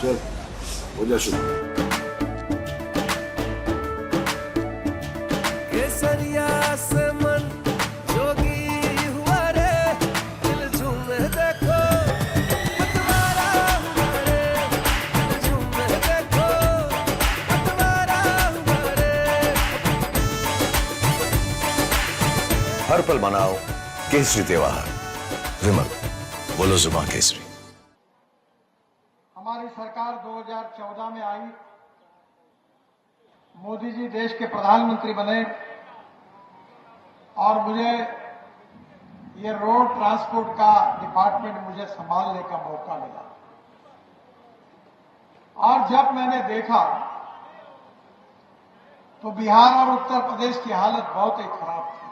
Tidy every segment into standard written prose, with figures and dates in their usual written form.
चल हो जा शुरू। केसरिया से मन जोगी हुआ रे, दिल झूमे देखो पतवारा हुआ रे, दिल झूमे देखो पतवारा हुआ रे। हर पल मनाओ केसरी त्योहार। विमल, बोलो जुबान केसरी। हमारी सरकार 2014 में आई, मोदी जी देश के प्रधानमंत्री बने और मुझे ये रोड ट्रांसपोर्ट का डिपार्टमेंट मुझे संभालने का मौका मिला। और जब मैंने देखा तो बिहार और उत्तर प्रदेश की हालत बहुत ही खराब थी।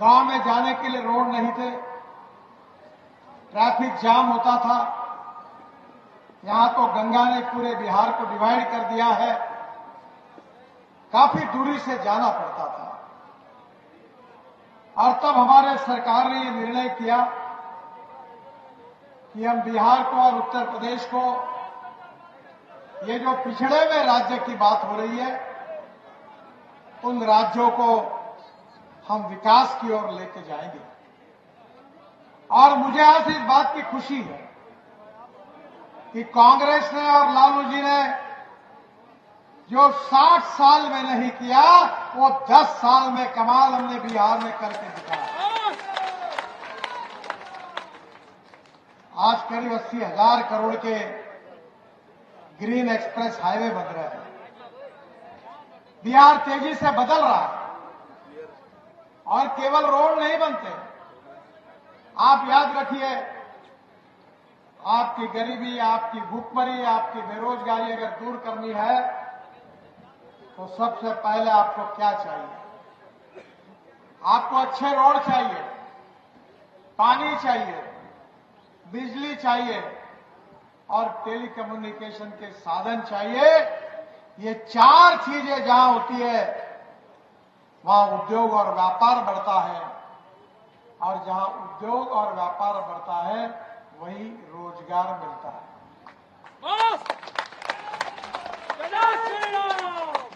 गांव में जाने के लिए रोड नहीं थे, ट्रैफिक जाम होता था। यहां तो गंगा ने पूरे बिहार को डिवाइड कर दिया है, काफी दूरी से जाना पड़ता था। और तब हमारे सरकार ने ये निर्णय किया कि हम बिहार को और उत्तर प्रदेश को, ये जो पिछड़े हुए राज्य की बात हो रही है, उन राज्यों को हम विकास की ओर लेके जाएंगे। और मुझे आज इस बात की खुशी है कि कांग्रेस ने और लालू जी ने जो 60 साल में नहीं किया, वो 10 साल में कमाल हमने बिहार में करके दिखाया। आज करीब 80,000 करोड़ के ग्रीन एक्सप्रेस हाईवे बन रहे हैं। बिहार तेजी से बदल रहा है और केवल रोड नहीं बनते। आप याद रखिए, आपकी गरीबी, आपकी भूखमरी, आपकी बेरोजगारी अगर दूर करनी है तो सबसे पहले आपको क्या चाहिए? आपको अच्छे रोड चाहिए, पानी चाहिए, बिजली चाहिए और टेलीकम्युनिकेशन के साधन चाहिए। ये 4 चीजें जहां होती है वहां उद्योग और व्यापार बढ़ता है, और जहां उद्योग और व्यापार बढ़ता है वही रोजगार मिलता है।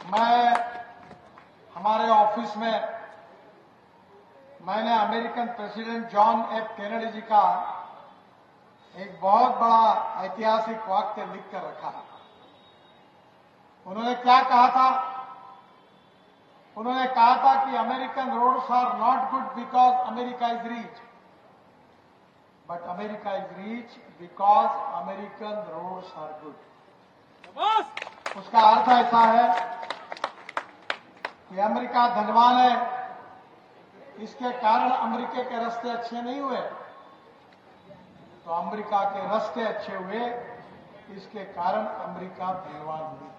मैं हमारे ऑफिस में मैंने American president John F Kennedy ji का एक बहुत बड़ा ऐतिहासिक वाक्य लिखकर रखा है। उन्होंने क्या कहा था? उन्होंने कहा था कि American roads are not good because America is rich, but America is rich because American roads are good. उसका अर्थ ऐसा है कि अमेरिका धनवान है, इसके कारण अमेरिका के रास्ते अच्छे नहीं हुए, तो अमेरिका के रास्ते अच्छे हुए, इसके कारण अमेरिका धनवान हुई।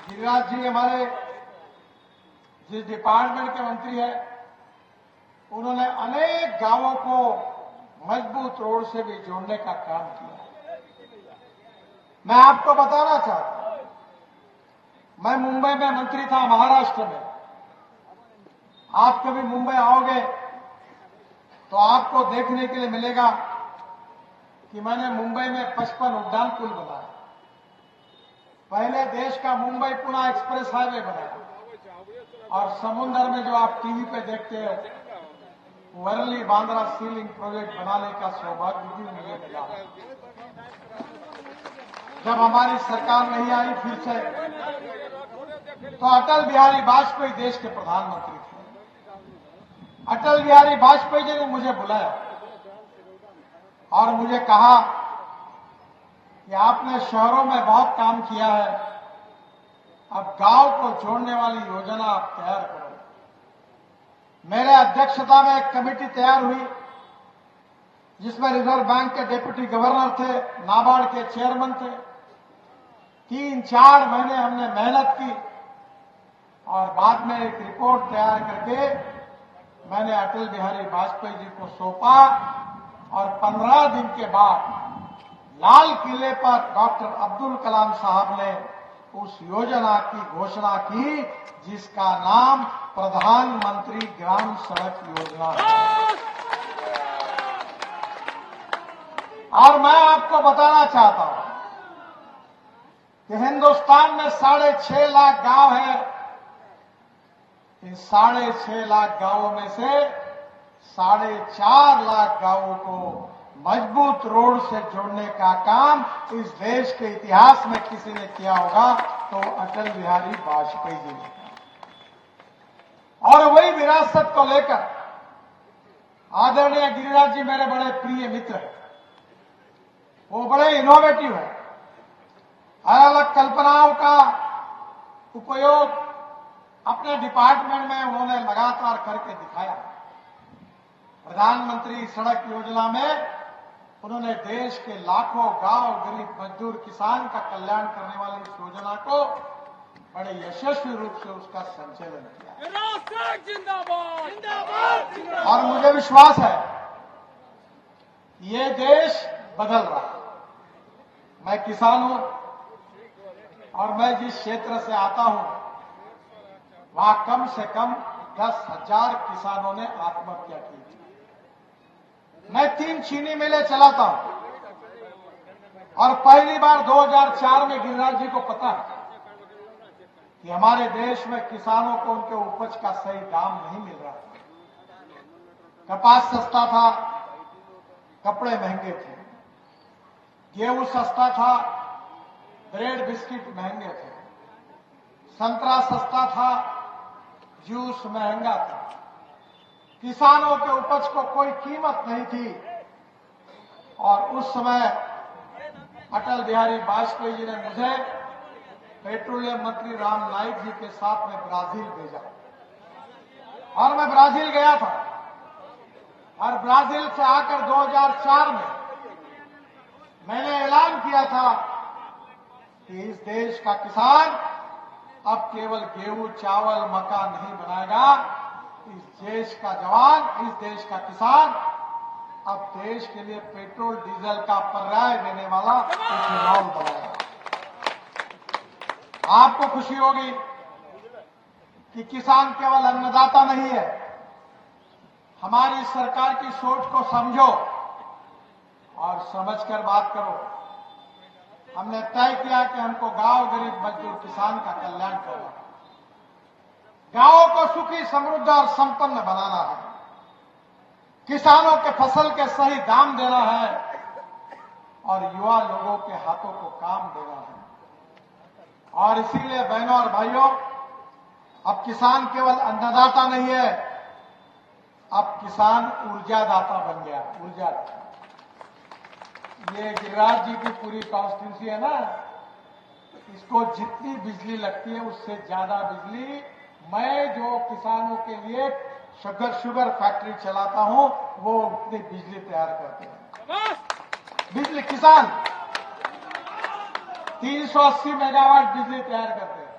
गिरिराज जी हमारे जिस डिपार्टमेंट के मंत्री है, उन्होंने अनेक गांवों को मजबूत रोड से भी जोड़ने का काम किया। मैं आपको बताना चाहता हूं, मैं मुंबई में मंत्री था, महाराष्ट्र में। आप कभी मुंबई आओगे तो आपको देखने के लिए मिलेगा कि मैंने मुंबई में 55 उड्डान पुल बनाया। पहले देश का मुंबई पुणे एक्सप्रेस हाईवे बनाया, और समुद्र में जो आप टीवी पे देखते हैं, वर्ली बांद्रा सी लिंक प्रोजेक्ट बनाने का सौभाग्य भी मुझे मिला। जब हमारी सरकार नहीं आई फिर से, तो अटल बिहारी वाजपेयी देश के प्रधानमंत्री थे। अटल बिहारी वाजपेयी जी ने मुझे बुलाया और मुझे कहा कि आपने शहरों में बहुत काम किया है, अब गांव को जोड़ने वाली योजना आप तैयार करो। मेरे अध्यक्षता में एक कमेटी तैयार हुई जिसमें रिजर्व बैंक के डिप्टी गवर्नर थे, नाबार्ड के चेयरमैन थे। 3-4 महीने हमने मेहनत की और बाद में एक रिपोर्ट तैयार करके मैंने अटल बिहारी वाजपेयी जी को सौंपा, और 15 दिन के बाद लाल किले पर डॉक्टर अब्दुल कलाम साहब ने उस योजना की घोषणा की जिसका नाम प्रधानमंत्री ग्राम सड़क योजना है। और मैं आपको बताना चाहता हूं कि हिंदुस्तान में 6.5 लाख गांव है। इन 6.5 लाख गांवों में से 4.5 लाख गांवों को मजबूत रोड से जोड़ने का काम इस देश के इतिहास में किसी ने किया होगा तो अटल बिहारी वाजपेयी जी ने किया। और वही विरासत को लेकर आदरणीय गिरिराज जी मेरे बड़े प्रिय मित्र हैं। वो बड़े इनोवेटिव है। अलग अलग कल्पनाओं का उपयोग अपने डिपार्टमेंट में उन्होंने लगातार करके दिखाया। प्रधानमंत्री सड़क योजना में उन्होंने देश के लाखों गांव, गरीब मजदूर, किसान का कल्याण करने वाली इस योजना को बड़े यशस्वी रूप से उसका संचालन किया। जिंदाबाद जिंदाबाद। और मुझे विश्वास है ये देश बदल रहा है। मैं किसान हूं और मैं जिस क्षेत्र से आता हूं वहां कम से कम 10,000 किसानों ने आत्महत्या की थी। मैं 3 चीनी मिलें चलाता हूं और पहली बार 2004 में गिरिराज जी को पता है कि हमारे देश में किसानों को उनके उपज का सही दाम नहीं मिल रहा था। कपास सस्ता था, कपड़े महंगे थे, गेहूं सस्ता था, ब्रेड बिस्किट महंगे थे, संतरा सस्ता था, जूस महंगा था। किसानों के उपज को कोई कीमत नहीं थी। और उस समय अटल बिहारी वाजपेयी जी ने मुझे पेट्रोलियम मंत्री राम नाईक जी के साथ में ब्राजील भेजा और मैं ब्राजील गया था। और ब्राजील से आकर 2004 में मैंने ऐलान किया था कि इस देश का किसान अब केवल गेहूं, चावल, मक्का नहीं बनाएगा। इस देश का जवान, इस देश का किसान अब देश के लिए पेट्रोल डीजल का पर्याय देने वाला इथेनॉल बनाएगा। आपको खुशी होगी कि किसान केवल अन्नदाता नहीं है। हमारी सरकार की सोच को समझो और समझकर बात करो। हमने तय किया कि हमको गांव, गरीब मजदूर, किसान का कल्याण करना है। गांवों को सुखी, समृद्ध और संपन्न बनाना है। किसानों के फसल के सही दाम देना है और युवा लोगों के हाथों को काम देना है। और इसीलिए बहनों और भाइयों, अब किसान केवल अन्नदाता नहीं है, अब किसान ऊर्जादाता बन गया। ऊर्जादाता, ये गिरिराज जी की पूरी कॉन्स्टिट्यूंसी है ना, इसको जितनी बिजली लगती है उससे ज्यादा बिजली मैं जो किसानों के लिए शुगर फैक्ट्री चलाता हूं वो उतनी बिजली तैयार करते हैं। बिजली किसान 380 मेगावाट बिजली तैयार करते हैं।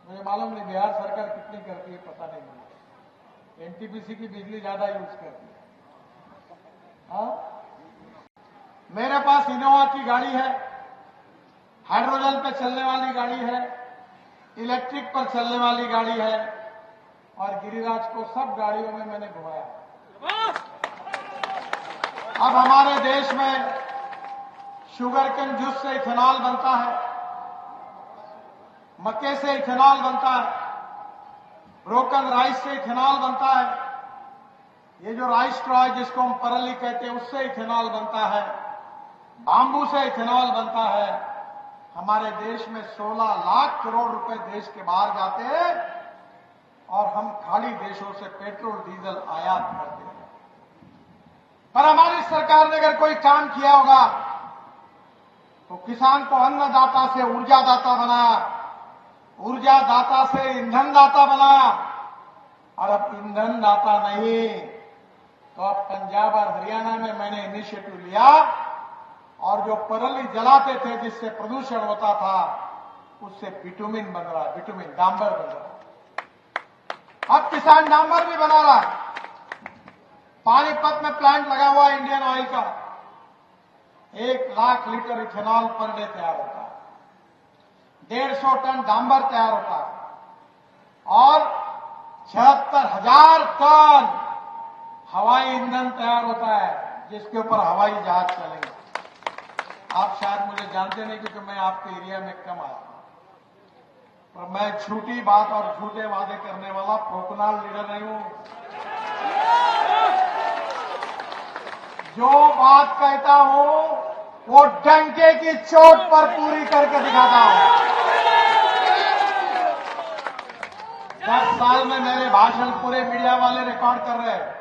मुझे मालूम नहीं बिहार सरकार कितनी करती है, पता नहीं मुझे। एनटीपीसी की बिजली ज्यादा यूज करती है। हाँ? मेरे पास इनोवा की गाड़ी है, हाइड्रोजन पे चलने वाली गाड़ी है, इलेक्ट्रिक पर चलने वाली गाड़ी है और गिरिराज को सब गाड़ियों में मैंने घुमाया। अब हमारे देश में शुगर केन जूस से इथेनॉल बनता है, मक्के से इथेनॉल बनता है, ब्रोकन राइस से इथेनॉल बनता है, ये जो राइस स्ट्रॉ है जिसको हम परली कहते हैं उससे इथेनॉल बनता है, बाम्बू से इथेनॉल बनता है। हमारे देश में 16 लाख करोड़ रुपए देश के बाहर जाते हैं और हम खाड़ी देशों से पेट्रोल डीजल आयात करते हैं। पर हमारी सरकार ने अगर कोई काम किया होगा तो किसान को अन्नदाता से ऊर्जादाता बनाया, ऊर्जादाता से ईंधनदाता बनाया। और अब ईंधनदाता नहीं तो अब पंजाब और हरियाणा में मैंने इनिशिएटिव लिया और जो पराली जलाते थे जिससे प्रदूषण होता था उससे बिटुमिन बन रहा है, बिटुमिन डांबर बन रहा है। अब किसान डांबर भी बना रहा है। पानीपत में प्लांट लगा हुआ है इंडियन ऑयल का, 1 lakh litre ethanol per day तैयार होता है, 150 टन डांबर तैयार होता है और 76,000 टन हवाई ईंधन तैयार होता है। जिसके ऊपर हवाई जहाज चलेंगे। आप शायद मुझे जानते नहीं क्योंकि मैं आपके एरिया में कम आया, पर मैं झूठी बात और झूठे वादे करने वाला प्रोकनाल लीडर नहीं हूं। जो बात कहता हूं वो डंके की चोट पर पूरी करके दिखाता हूं। 10 साल में मेरे भाषण पूरे मीडिया वाले रिकॉर्ड कर रहे हैं।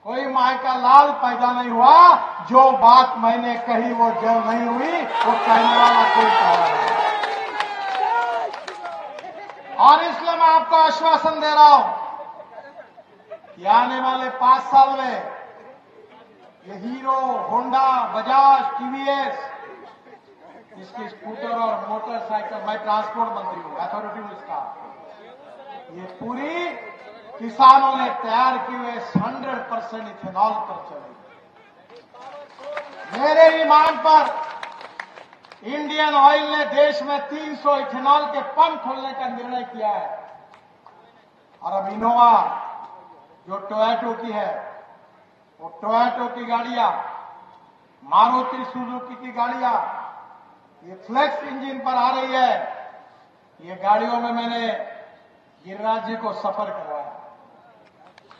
कोई माय का लाल पैदा नहीं हुआ, जो बात मैंने कही वो जो नहीं हुई वो कहने वाला कोई कह रहा है। और इसलिए मैं आपको आश्वासन दे रहा हूं कि आने वाले 5 साल में ये हीरो, होंडा, बजाज, टीवीएस, इसकी स्कूटर और मोटरसाइकिल, मैं ट्रांसपोर्ट मंत्री हूं, अथॉरिटी हूं इसका, ये पूरी किसानों ने तैयार की हुए 100% इथेनॉल पर चलेगी। मेरे ईमान पर इंडियन ऑयल ने देश में 300 इथेनॉल के पंप खोलने का निर्णय किया है। और अब इनोवा जो टोयोटो की है, वो टोयोटो की गाड़ियां, मारुति सुजुकी की गाड़ियां, ये फ्लेक्स इंजन पर आ रही है। ये गाड़ियों में मैंने गिरिराज जी को सफर करवाया।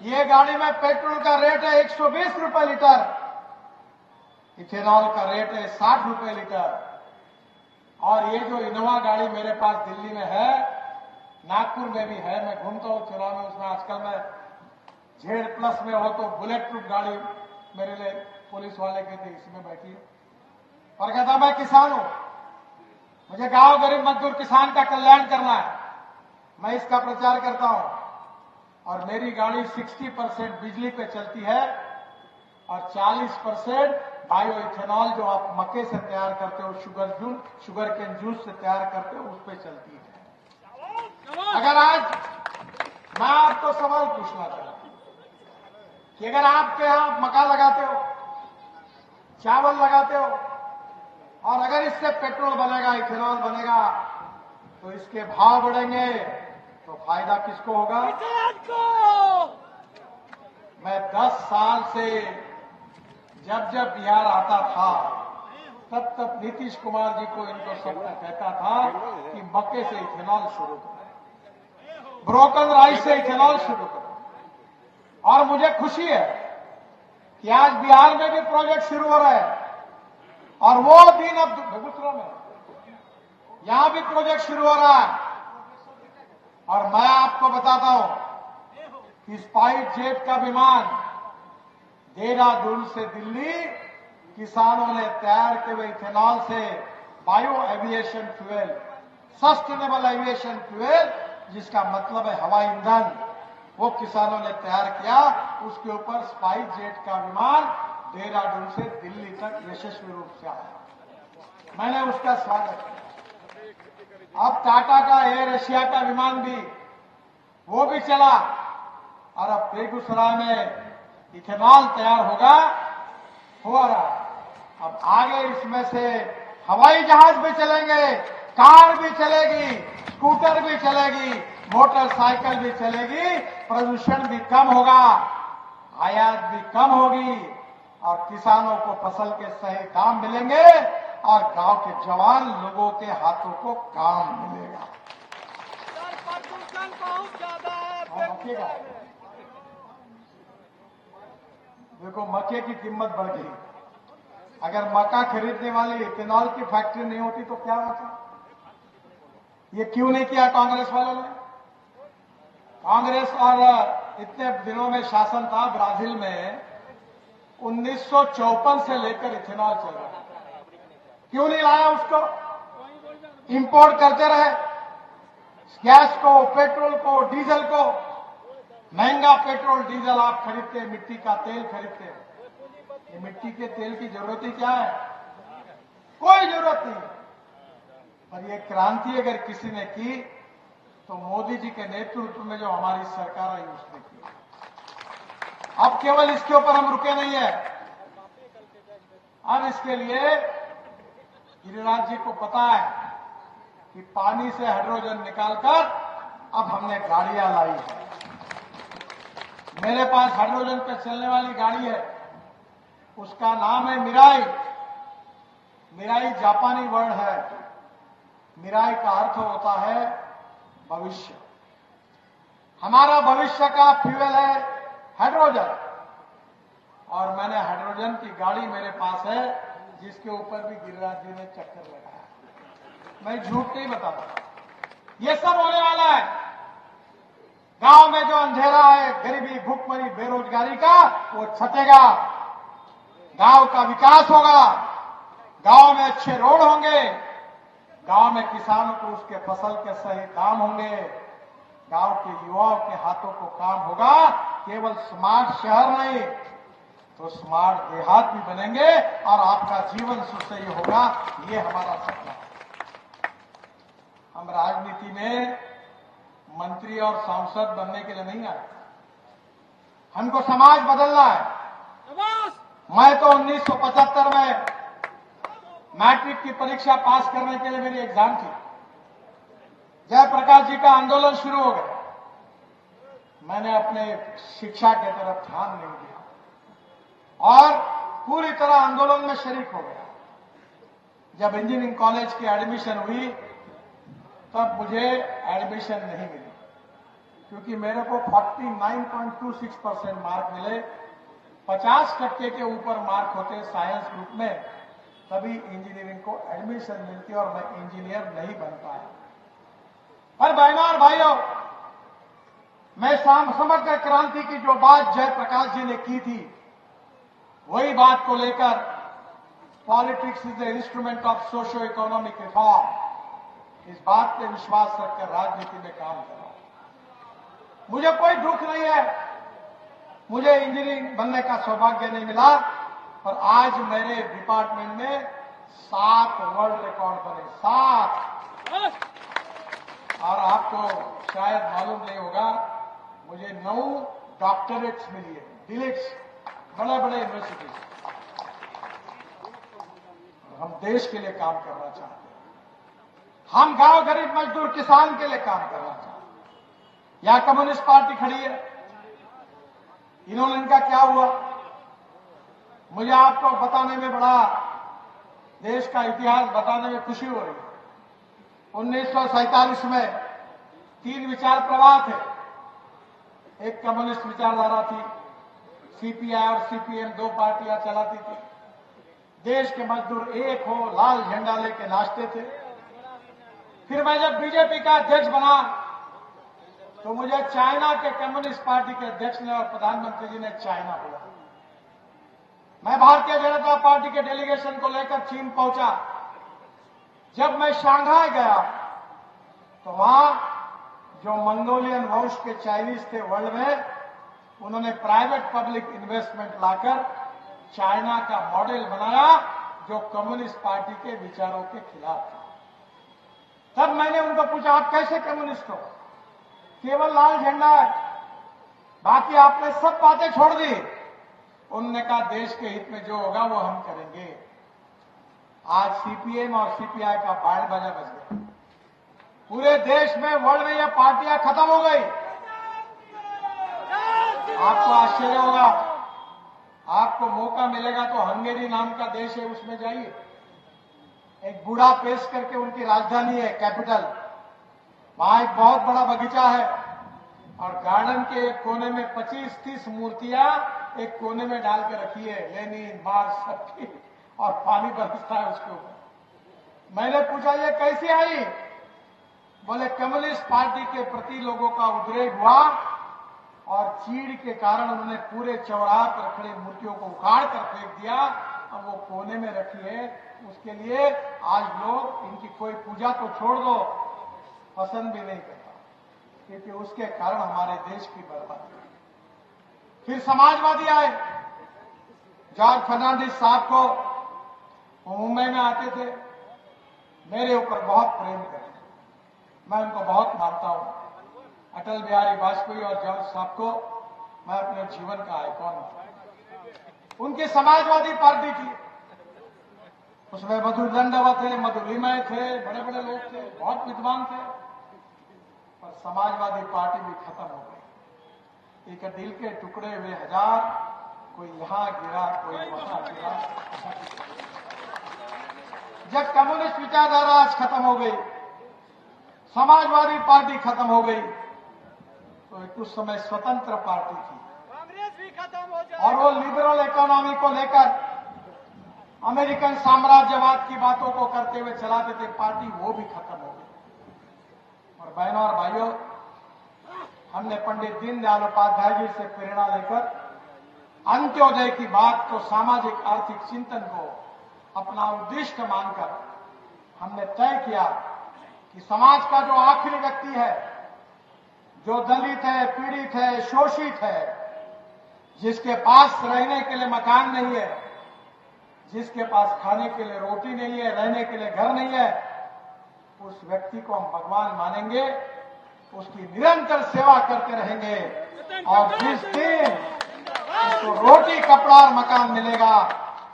ये गाड़ी में पेट्रोल का रेट है 120 रुपए लीटर, इथेनॉल का रेट है 60 रुपए लीटर। और ये जो इनोवा गाड़ी मेरे पास दिल्ली में है, नागपुर में भी है, मैं घूमता हूं चुनाव में, उसमें आजकल मैं Z+ में हो तो बुलेट प्रूफ गाड़ी मेरे लिए पुलिस वाले कहते इसमें बैठी, और कहता मैं किसान हूं, मुझे गांव गरीब मजदूर किसान का कल्याण करना है, मैं इसका प्रचार करता हूं। और मेरी गाड़ी 60% बिजली पे चलती है और 40% बायो इथेनॉल जो आप मक्के से तैयार करते हो, शुगर केन जूस से तैयार करते हो, उस पे चलती है। अगर आज मैं आपको सवाल पूछना चाहता हूं कि अगर आपके यहां मक्का लगाते हो, चावल लगाते हो, और अगर इससे पेट्रोल बनेगा, इथेनॉल बनेगा, तो इसके भाव बढ़ेंगे, तो फायदा किसको होगा? मैं 10 साल से जब जब बिहार आता था तब नीतीश कुमार जी को, इनको सबको कहता था कि मक्के से इथेनॉल शुरू करो, ब्रोकन राइस से इथेनॉल शुरू करो। और मुझे खुशी है कि आज बिहार में भी प्रोजेक्ट शुरू हो रहा है, और वो दिन अब बेगूसराय में यहां भी प्रोजेक्ट शुरू हो रहा है। और मैं आपको बताता हूं कि स्पाइस जेट का विमान देहरादून से दिल्ली किसानों ने तैयार किए हुए इथेनॉल से bio aviation fuel, sustainable aviation fuel, जिसका मतलब है हवाई ईंधन, वो किसानों ने तैयार किया। उसके ऊपर स्पाइस जेट का विमान देहरादून से दिल्ली तक यशस्वी रूप से आया, मैंने उसका स्वागत किया। अब टाटा का एयर एशिया का विमान भी, वो भी चला, और अब बेगूसराय में इथेनॉल तैयार हो रहा। अब आगे इसमें से हवाई जहाज भी चलेंगे, कार भी चलेगी, स्कूटर भी चलेगी, मोटरसाइकिल भी चलेगी, प्रदूषण भी कम होगा, आयात भी कम होगी, और किसानों को फसल के सही दाम मिलेंगे, और गांव के जवान लोगों के हाथों को काम मिलेगा। मक्के का देखो, मक्के की कीमत बढ़ गई। अगर मक्का खरीदने वाली इथेनॉल की फैक्ट्री नहीं होती तो क्या होता? ये क्यों नहीं किया कांग्रेस वालों ने? कांग्रेस और इतने दिनों में शासन था ब्राजील में, 1954 से लेकर इथेनॉल चल रहा है, क्यों नहीं लाया उसको? इंपोर्ट करते रहे गैस को, पेट्रोल को, डीजल को। महंगा पेट्रोल डीजल आप खरीदते, मिट्टी का तेल खरीदते, ये मिट्टी के तेल की जरूरत ही क्या है? कोई जरूरत नहीं। पर ये क्रांति अगर किसी ने की तो मोदी जी के नेतृत्व में जो हमारी सरकार आई उसने की। अब केवल इसके ऊपर हम रुके नहीं है, अब इसके लिए गिरिराज जी को पता है कि पानी से हाइड्रोजन निकालकर अब हमने गाड़ियां लाई है। मेरे पास हाइड्रोजन पे चलने वाली गाड़ी है, उसका नाम है मिराई। मिराई जापानी वर्ड है। मिराई का अर्थ होता है भविष्य। हमारा भविष्य का फ्यूल है हाइड्रोजन, और मैंने हाइड्रोजन की गाड़ी मेरे पास है जिसके ऊपर भी गिरिराज जी ने चक्कर लगाया। मैं झूठ नहीं बताता, ये सब होने वाला है। गांव में जो अंधेरा है, गरीबी, भूखमरी, बेरोजगारी का, वो छटेगा। गांव का विकास होगा, गांव में अच्छे रोड होंगे, गांव में किसानों को उसके फसल के सही दाम होंगे, गांव के युवाओं के हाथों को काम होगा। केवल स्मार्ट शहर नहीं तो स्मार्ट देहात भी बनेंगे और आपका जीवन सुसह्य होगा। ये हमारा सपना है। हम राजनीति में मंत्री और सांसद बनने के लिए नहीं आए, हमको समाज बदलना है। मैं तो 1975 में मैट्रिक की परीक्षा पास करने के लिए मेरी एग्जाम थी। जयप्रकाश जी का आंदोलन शुरू हो गया, मैंने अपने शिक्षा की तरफ ध्यान नहीं दिया और पूरी तरह आंदोलन में शरीक हो गया। जब इंजीनियरिंग कॉलेज की एडमिशन हुई तब मुझे एडमिशन नहीं मिली, क्योंकि मेरे को 49.26% मार्क मिले। 50% के ऊपर मार्क होते साइंस ग्रुप में, तभी इंजीनियरिंग को एडमिशन मिलती और मैं इंजीनियर नहीं बन पाया। पर बहनों और भाइयों, मैं समग्र क्रांति की जो बात जयप्रकाश जी ने की थी, वही बात को लेकर politics is the instrument of socio economic reform, इस बात पे विश्वास रखकर राजनीति में काम कर रहा हूं। मुझे कोई दुख नहीं है, मुझे इंजीनियरिंग बनने का सौभाग्य नहीं मिला, पर आज मेरे डिपार्टमेंट में 7 वर्ल्ड रिकॉर्ड बने, 7। और आपको शायद मालूम नहीं होगा, मुझे 9 डॉक्टरेट्स मिली है, डिलेट्स, बड़े बड़े यूनिवर्सिटी। हम देश के लिए काम करना चाहते हैं, हम गांव गरीब मजदूर किसान के लिए काम करना चाहते हैं। यहां कम्युनिस्ट पार्टी खड़ी है, इन्होंने, इनका क्या हुआ? मुझे आपको बताने में बड़ा, देश का इतिहास बताने में खुशी हो रही है। 1947 में 3 विचार प्रवाह थे। एक कम्युनिस्ट विचारधारा थी, सीपीआई और सीपीएम 2 पार्टियां चलाती थी। देश के मजदूर एक हो, लाल झंडा लेके नाचते थे। फिर मैं जब बीजेपी का अध्यक्ष बना तो मुझे चाइना के कम्युनिस्ट पार्टी के अध्यक्ष ने और प्रधानमंत्री जी ने चाइना बुलाया। मैं भारतीय जनता पार्टी के डेलीगेशन को लेकर चीन पहुंचा। जब मैं शंघाई गया तो वहां जो मंगोलियन वंश के चाइनीज थे वर्ल्ड में, उन्होंने प्राइवेट पब्लिक इन्वेस्टमेंट लाकर चाइना का मॉडल बनाया जो कम्युनिस्ट पार्टी के विचारों के खिलाफ था। तब मैंने उनको पूछा, आप कैसे कम्युनिस्ट हो? केवल लाल झंडा है, बाकी आपने सब बातें छोड़ दी। उन्होंने कहा, देश के हित में जो होगा वो हम करेंगे। आज सीपीएम और सीपीआई का बैंड बाजा बज गया। पूरे देश में, वर्ल्ड में ये पार्टियां खत्म हो गई। आपको आश्चर्य होगा, आपको मौका मिलेगा तो हंगेरी नाम का देश है, उसमें जाइए। एक बूढ़ा पेश करके उनकी राजधानी है, कैपिटल। वहां एक बहुत बड़ा बगीचा है और गार्डन के एक कोने में 25-30 मूर्तियां एक कोने में डाल के रखी है, लेनिन, मार्क्स, सबकी, और पानी बरसता है उसके ऊपर। मैंने पूछा, ये कैसी आई? बोले, कम्युनिस्ट पार्टी के प्रति लोगों का उद्रेक हुआ और चीड़ के कारण उन्होंने पूरे चौराहे पर खड़ी मूर्तियों को उखाड़ कर फेंक दिया। अब वो कोने में रखी है, उसके लिए आज लोग इनकी कोई पूजा तो छोड़ दो, पसंद भी नहीं करता, क्योंकि उसके कारण हमारे देश की बर्बादी। फिर समाजवादी आए। जॉर्ज फर्नांडिस साहब को मुंबई में आते थे, मेरे ऊपर बहुत प्रेम करते, मैं उनको बहुत मानता हूं। अटल बिहारी वाजपेयी और जॉर्ज साहब को मैं अपने जीवन का आइकॉन मानता हूं। उनकी समाजवादी पार्टी थी, उसमें मधु दंडवा थे, मधुलिमय थे, बड़े बड़े लोग थे, बहुत विद्वान थे। पर समाजवादी पार्टी भी खत्म हो गई। एक दिल के टुकड़े हुए हजार कोई यहाँ गिरा, कोई वहां गिरा। जब कम्युनिस्ट विचारधारा आज खत्म हो गई, समाजवादी पार्टी खत्म हो गई, तो एक उस समय स्वतंत्र पार्टी थी कांग्रेस भी खत्म हो जाए और वो लिबरल इकोनॉमी को लेकर अमेरिकन साम्राज्यवाद की बातों को करते हुए चलाते थे पार्टी, वो भी खत्म हो गई। और बहनों और भाइयों, हमने पंडित दीनदयाल उपाध्याय जी से प्रेरणा लेकर अंत्योदय की बात को सामाजिक आर्थिक चिंतन को अपना उद्देश्य मानकर हमने तय किया कि समाज का जो आखिरी व्यक्ति है, जो दलित है, पीड़ित है, शोषित है, जिसके पास रहने के लिए मकान नहीं है, जिसके पास खाने के लिए रोटी नहीं है, रहने के लिए घर नहीं है, उस व्यक्ति को हम भगवान मानेंगे, उसकी निरंतर सेवा करते रहेंगे और जिस दिन उसको रोटी, कपड़ा और मकान मिलेगा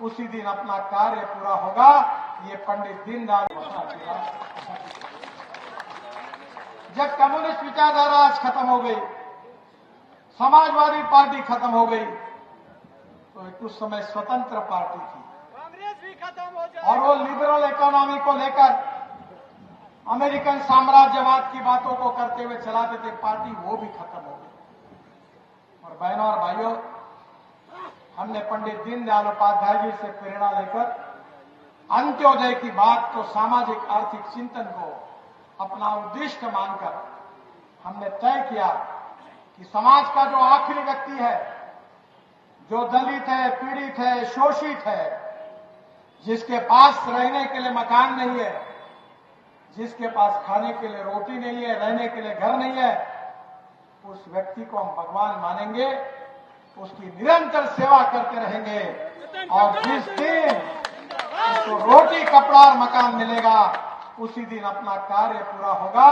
उसी दिन अपना कार्य पूरा होगा। ये पंडित दीनदयाल जब कम्युनिस्ट विचारधारा आज खत्म हो गई, समाजवादी पार्टी खत्म हो गई, तो एक उस समय स्वतंत्र पार्टी थी कांग्रेस भी खत्म हो जाए और वो लिबरल इकोनॉमी को लेकर अमेरिकन साम्राज्यवाद की बातों को करते हुए चलाते थे पार्टी, वो भी खत्म हो गई। और बहनों और भाइयों, हमने पंडित दीनदयाल उपाध्याय जी से प्रेरणा लेकर अंत्योदय की बात को सामाजिक आर्थिक चिंतन को अपना उद्देश्य मानकर हमने तय किया कि समाज का जो आखिरी व्यक्ति है, जो दलित है, पीड़ित है, शोषित है, जिसके पास रहने के लिए मकान नहीं है, जिसके पास खाने के लिए रोटी नहीं है, रहने के लिए घर नहीं है, उस व्यक्ति को हम भगवान मानेंगे, उसकी निरंतर सेवा करते रहेंगे और जिस दिन उसको रोटी, कपड़ा और मकान मिलेगा उसी दिन अपना कार्य पूरा होगा।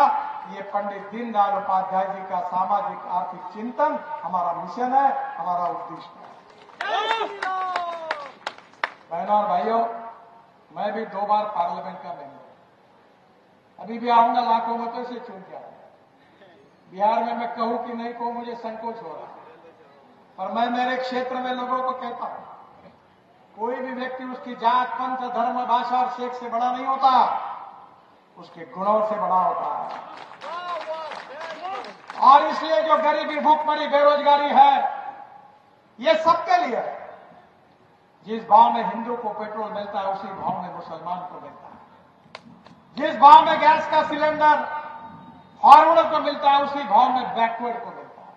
ये पंडित दीनदयाल उपाध्याय जी का सामाजिक आर्थिक चिंतन हमारा मिशन है, हमारा उद्देश्य है। बहनों और भाइयों, मैं भी 2 बार पार्लियामेंट का मेंबर, अभी भी आऊंगा, लाखों मतों से चूक गया। बिहार में मैं कहूं कि नहीं कहूं मुझे संकोच हो रहा है, पर मैं मेरे क्षेत्र में लोगों को कहता हूं, कोई भी व्यक्ति उसकी जात, पंथ, धर्म, भाषा और सेक्स से बड़ा नहीं होता, उसके गुणों से बड़ा होता है। और इसलिए जो गरीबी, भूखमरी, बेरोजगारी है, ये सबके लिए है। जिस भाव में हिंदू को पेट्रोल मिलता है उसी भाव में मुसलमान को मिलता है। जिस भाव में गैस का सिलेंडर फॉरवर्डर को मिलता है उसी भाव में बैकवर्ड को मिलता है।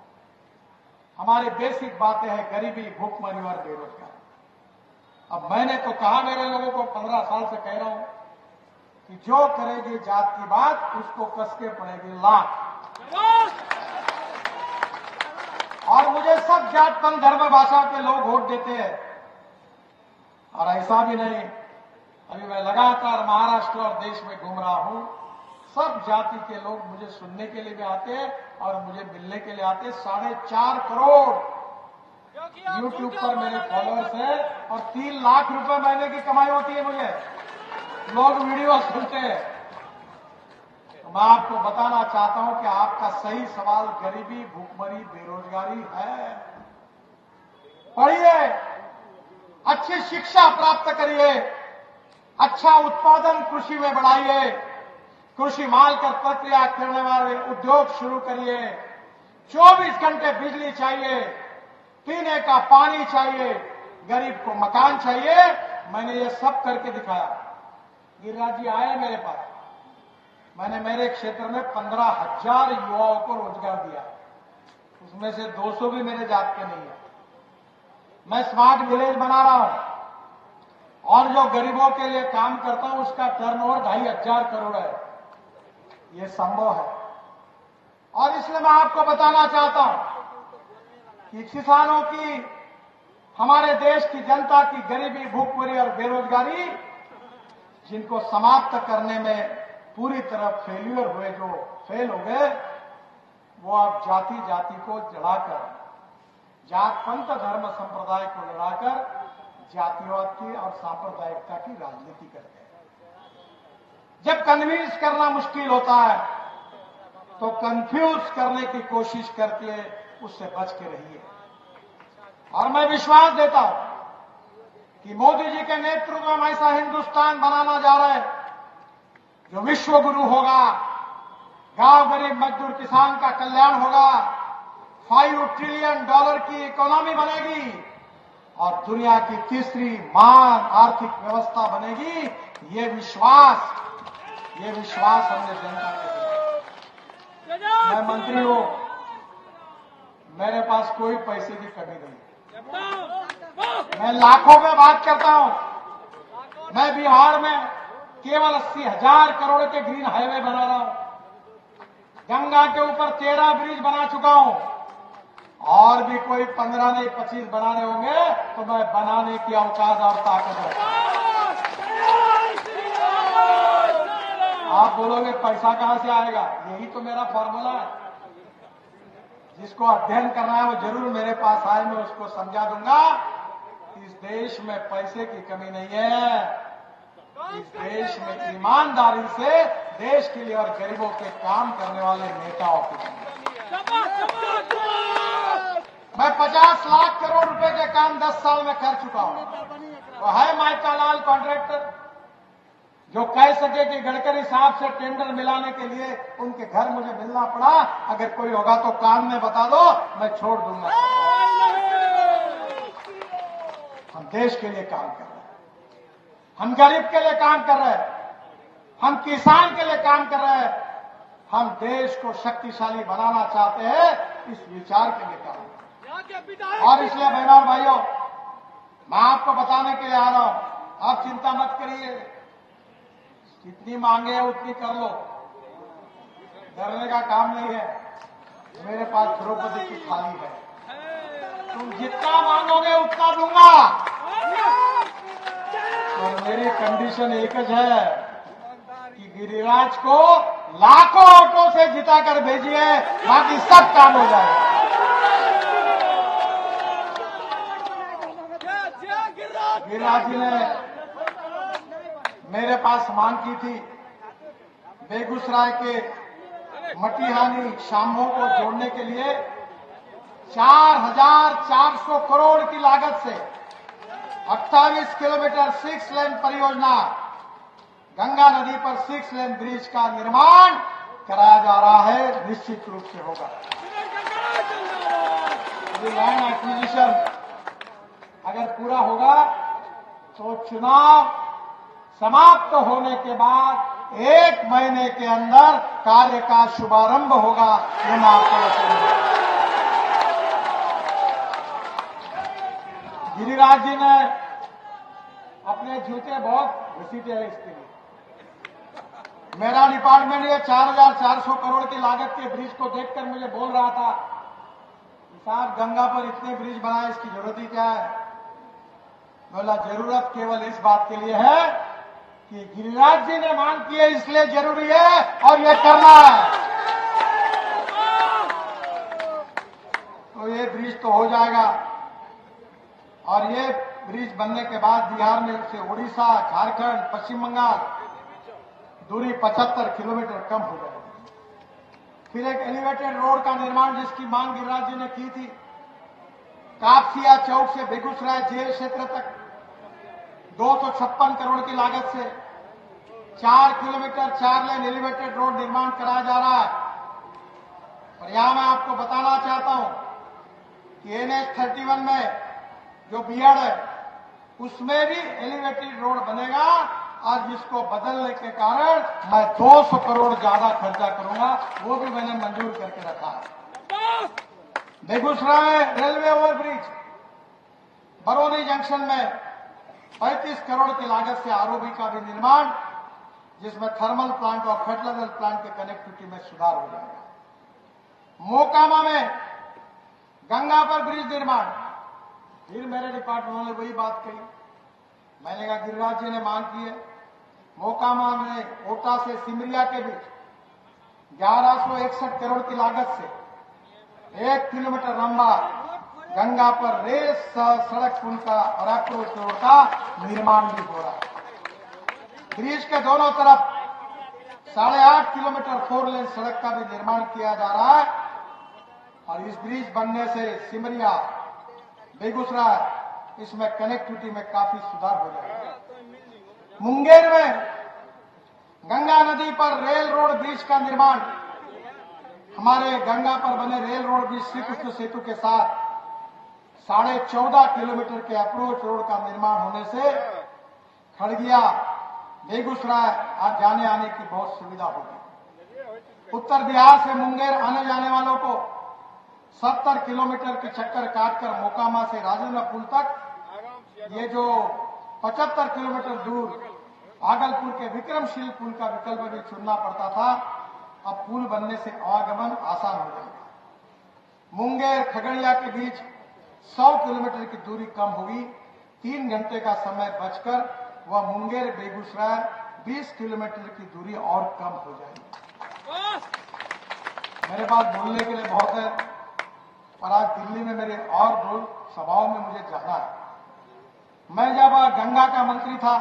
हमारी बेसिक बातें हैं गरीबी, भूखमरी और बेरोजगारी। अब मैंने तो कहा, मेरे लोगों को 15 साल से कह रहा हूं कि जो करेगी जात की बात उसको कस के पड़ेगी लात। और मुझे सब जात, पंथ, धर्म, भाषा के लोग वोट देते हैं। और ऐसा भी नहीं, अभी मैं लगातार महाराष्ट्र और देश में घूम रहा हूं, सब जाति के लोग मुझे सुनने के लिए भी आते हैं और मुझे मिलने के लिए आते हैं। 4.5 करोड़ यूट्यूब पर मेरे फॉलोअर्स हैं और 3 लाख रुपए महीने की कमाई होती है मुझे। लोग वीडियो सुनते हैं। तो मैं आपको बताना चाहता हूं कि आपका सही सवाल गरीबी, भूखमरी, बेरोजगारी है। पढ़िए, अच्छी शिक्षा प्राप्त करिए, अच्छा उत्पादन कृषि में बढ़ाइए, कृषि माल कर प्रक्रिया करने वाले उद्योग शुरू करिए। 24 घंटे बिजली चाहिए, पीने का पानी चाहिए, गरीब को मकान चाहिए। मैंने ये सब करके दिखाया। गिरिराज जी आए मेरे पास, मैंने मेरे क्षेत्र में 15,000 युवाओं को रोजगार दिया, उसमें से 200 भी मेरे जात के नहीं है। मैं स्मार्ट विलेज बना रहा हूं और जो गरीबों के लिए काम करता हूं उसका टर्नओवर 2,500 करोड़ है। ये संभव है। और इसलिए मैं आपको बताना चाहता हूं कि किसानों की, हमारे देश की जनता की गरीबी, भूखमरी और बेरोजगारी, जिनको समाप्त करने में पूरी तरह फेल्यूर हुए, जो फेल हो गए, वो अब जाति जाति को जलाकर, जात, पंथ, धर्म, संप्रदाय को लड़ाकर जातिवाद की और सांप्रदायिकता की राजनीति करते हैं। जब कन्विंस करना मुश्किल होता है तो कंफ्यूज करने की कोशिश करके उससे बच के रहिए। और मैं विश्वास देता हूं कि मोदी जी के नेतृत्व में हम ऐसा हिंदुस्तान बनाना जा रहे हैं जो विश्व गुरु होगा, गांव गरीब मजदूर किसान का कल्याण होगा, $5 ट्रिलियन की इकोनॉमी बनेगी और दुनिया की तीसरी महान आर्थिक व्यवस्था बनेगी। ये विश्वास हमने जनता को दिया। मैं मंत्री हूं, मेरे पास कोई पैसे की कमी नहीं। मैं लाखों में बात करता हूं। मैं बिहार में केवल 80,000 करोड़ के ग्रीन हाईवे बना रहा हूं। गंगा के ऊपर 13 ब्रिज बना चुका हूं और भी कोई 15 नहीं 25 बनाने होंगे तो मैं बनाने की औकात और ताकत रखता हूं। आप बोलोगे पैसा कहां से आएगा? यही तो मेरा फॉर्मूला है। जिसको अध्ययन करना है वो जरूर मेरे पास आए, मैं उसको समझा दूंगा। इस देश में पैसे की कमी नहीं है, इस देश में ईमानदारी से देश के लिए और गरीबों के काम करने वाले नेताओं की कमी है। मैं 50 लाख करोड़ रुपए के काम 10 साल में कर चुका हूं। तो है माइका लाल कॉन्ट्रैक्टर जो कह सके कि गडकरी साहब से टेंडर मिलाने के लिए उनके घर मुझे मिलना पड़ा, अगर कोई होगा तो कान में बता दो, मैं छोड़ दूंगा। हम देश के लिए काम कर रहे हैं, हम गरीब के लिए काम कर रहे हैं, हम किसान के लिए काम कर रहे हैं, हम देश को शक्तिशाली बनाना चाहते हैं। इस विचार के लिए काम कर रहे हैं। और इसलिए बहनों और भाइयों, मैं आपको बताने के लिए आ रहा हूं, आप चिंता मत करिए, जितनी मांगे है उतनी कर लो, डरने का काम नहीं है। मेरे पास द्रौपदी की थाली है, तुम जितना मांगोगे उतना दूंगा। और मेरी कंडीशन एक ही है कि गिरिराज को लाखों वोटों से जिताकर भेजिए, बाकी सब काम हो जाएगा। गिरिराज जी ने मेरे पास मांग की थी, बेगूसराय के मटिहानी शाम्हो को जोड़ने के लिए 4,400 करोड़ की लागत से 28 किलोमीटर 6 लेन परियोजना, गंगा नदी पर 6 लेन ब्रिज का निर्माण कराया जा रहा है। निश्चित रूप से होगा। ये लैंड एक्विजिशन अगर पूरा होगा तो चुनाव समाप्त होने के बाद 1 महीने के अंदर कार्य का शुभारंभ होगा। ये मैं आपको बताऊंगा। गिरिराज जी ने अपने जूते बहुत घसीटे हैं इसके लिए। मेरा डिपार्टमेंट ये 4,400 करोड़ की लागत के ब्रिज को देखकर मुझे बोल रहा था, साहब गंगा पर इतने ब्रिज बनाए, इसकी जरूरत ही क्या है? बोला जरूरत केवल इस बात के लिए है कि गिरिराज जी ने मांग की है, इसलिए जरूरी है और ये करना है। तो ये ब्रिज तो हो जाएगा और ये ब्रिज बनने के बाद बिहार में से उड़ीसा, झारखंड, पश्चिम बंगाल दूरी 75 किलोमीटर कम हो जाएगी। फिर एक एलिवेटेड रोड का निर्माण जिसकी मांग गिरिराज जी ने की थी, कापसिया चौक से बेगूसराय जेल क्षेत्र तक 256 करोड़ की लागत से 4 किलोमीटर 4 लेन एलिवेटेड रोड निर्माण कराया जा रहा है। और यहां मैं आपको बताना चाहता हूं कि NH 31 में जो बीएड है उसमें भी एलिवेटेड रोड बनेगा और जिसको बदलने के कारण मैं 200 करोड़ ज्यादा खर्चा करूंगा, वो भी मैंने मंजूर करके रखा है। Begusarai railway overbridge Barauni junction में 35 करोड़ की लागत से आरओबी का भी निर्माण, जिसमें थर्मल प्लांट और फर्टिलाइजर प्लांट के कनेक्टिविटी में सुधार हो जाएगा। मोकामा में गंगा पर ब्रिज निर्माण, फिर मेरे डिपार्टमेंट ने वही बात कही। मैंने कहा गिरिराज जी ने मांग की है, मोकामा में ओटा से सिमरिया के बीच 1161 करोड़ की लागत से 1 किलोमीटर लंबा गंगा पर रेल सड़क पुल का और अप्रोच रोड का निर्माण भी हो रहा है। ब्रिज के दोनों तरफ 8.5 किलोमीटर 4 लेन सड़क का भी निर्माण किया जा रहा है। और इस ब्रिज बनने से सिमरिया, बेगूसराय, इसमें कनेक्टिविटी में काफी सुधार हो जाएगा। मुंगेर में गंगा नदी पर रेल रोड ब्रिज का निर्माण, हमारे गंगा पर बने rail road bridge Shri Krishna Setu के साथ 14.5 किलोमीटर के अप्रोच रोड का निर्माण होने से खड़गिया बेगूसराय आज जाने आने की बहुत सुविधा होगी। उत्तर बिहार से मुंगेर आने जाने वालों को 70 किलोमीटर के चक्कर काटकर मोकामा से राजेंद्र पुल तक, ये जो 75 किलोमीटर दूर भागलपुर के विक्रमशील पुल का विकल्प भी चुनना पड़ता था, अब पुल बनने से आवागमन आसान हो जाएगा। मुंगेर खगड़िया के बीच 100 किलोमीटर की दूरी कम होगी, 3 घंटे का समय बचकर वह मुंगेर बेगूसराय 20 किलोमीटर की दूरी और कम हो जाएगी। मेरे पास बोलने के लिए बहुत है, पर आज दिल्ली में मेरे और 2 सभाओं में मुझे जाना है। मैं जब गंगा का मंत्री था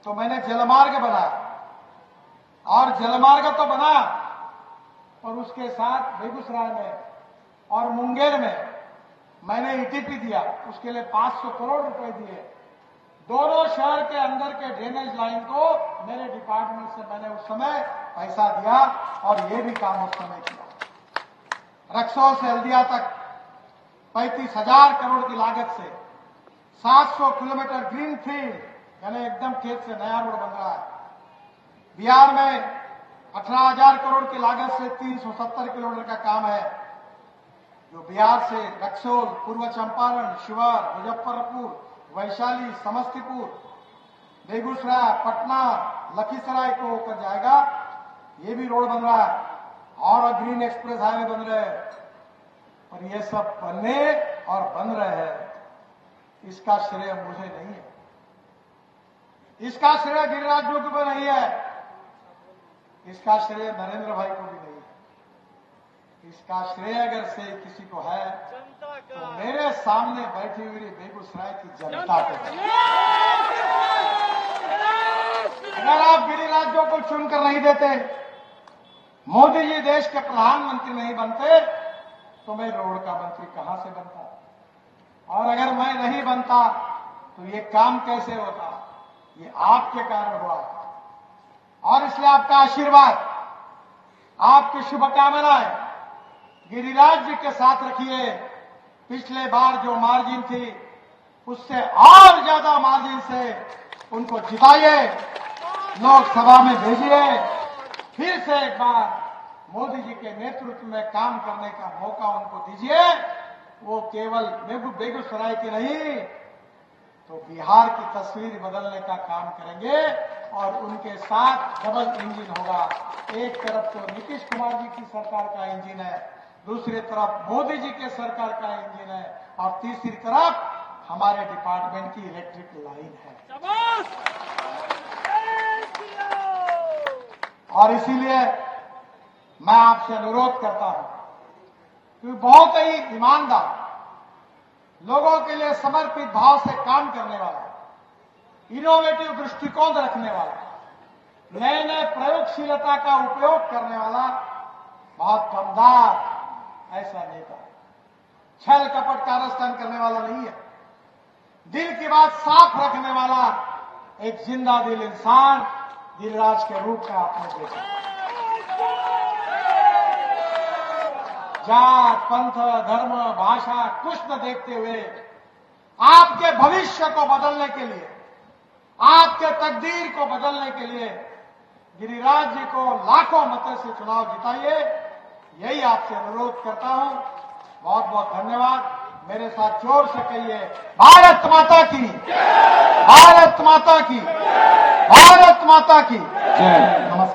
तो मैंने जलमार्ग बनाया, और जलमार्ग तो बना, और उसके साथ बेगूसराय में और मुंगेर में मैंने ईटीपी दिया, उसके लिए 500 करोड़ रुपए दिए। दोनों शहर के अंदर के ड्रेनेज लाइन को मेरे डिपार्टमेंट से मैंने उस समय पैसा दिया, और ये भी काम उस समय किया। रक्सौल से हल्दिया तक 35,000 करोड़ की लागत से 700 किलोमीटर ग्रीन फील्ड, यानी एकदम खेत से नया रोड बन रहा है। बिहार में 18,000 करोड़ की लागत से 370 किलोमीटर का काम है, जो बिहार से रक्सौल, पूर्व चंपारण, शिवहर, मुजफ्फरपुर, वैशाली, समस्तीपुर, बेगूसराय, पटना, लखीसराय को होकर जाएगा। ये भी रोड बन रहा है, और ग्रीन एक्सप्रेस हाईवे बन रहे हैं। और ये सब बनने और बन रहे हैं, इसका श्रेय मुझे नहीं है, इसका श्रेय गिरिराज जी को भी नहीं है, इसका श्रेय नरेंद्र भाई को भी नहीं है। इसका श्रेय अगर से किसी को है तो मेरे सामने बैठी हुई बेगूसराय की जनता को है। अगर आप गिरिराज्यों को चुनकर नहीं देते, मोदी जी देश के प्रधानमंत्री नहीं बनते, तो मैं रोड का मंत्री कहां से बनता? और अगर मैं नहीं बनता तो ये काम कैसे होता? ये आपके कारण हुआ है, और इसलिए आपका आशीर्वाद, आपकी शुभकामनाएं गिरिराज जी के साथ रखिए। पिछले बार जो मार्जिन थी, उससे और ज्यादा मार्जिन से उनको जिताइए, लोकसभा में भेजिए, फिर से एक बार मोदी जी के नेतृत्व में काम करने का मौका उनको दीजिए। वो केवल बेगूसराय की नहीं, तो बिहार की तस्वीर बदलने का काम करेंगे, और उनके साथ डबल इंजन होगा। एक तरफ तो नीतीश कुमार जी की सरकार का इंजन है, दूसरी तरफ मोदी जी के सरकार का इंजन है, और तीसरी तरफ हमारे डिपार्टमेंट की इलेक्ट्रिक लाइन है। और इसीलिए मैं आपसे अनुरोध करता हूं कि बहुत ही ईमानदार, लोगों के लिए समर्पित भाव से काम करने वाला, इनोवेटिव दृष्टिकोण रखने वाला, नए नए प्रयोगशीलता का उपयोग करने वाला बहुत दमदार ऐसा नेता, छल कपट कारस्तान करने वाला नहीं है, दिल की बात साफ रखने वाला एक जिंदा दिल इंसान गिरिराज के रूप में आपने देखा। जात, पंथ, धर्म, भाषा कुछ न देखते हुए आपके भविष्य को बदलने के लिए, आपके तकदीर को बदलने के लिए गिरिराज जी को लाखों मतों से चुनाव जिताइए, यही आपसे अनुरोध करता हूं। बहुत बहुत धन्यवाद। मेरे साथ जोर से कहिए, भारत माता की, भारत माता की, भारत माता की जय। नमस्कार।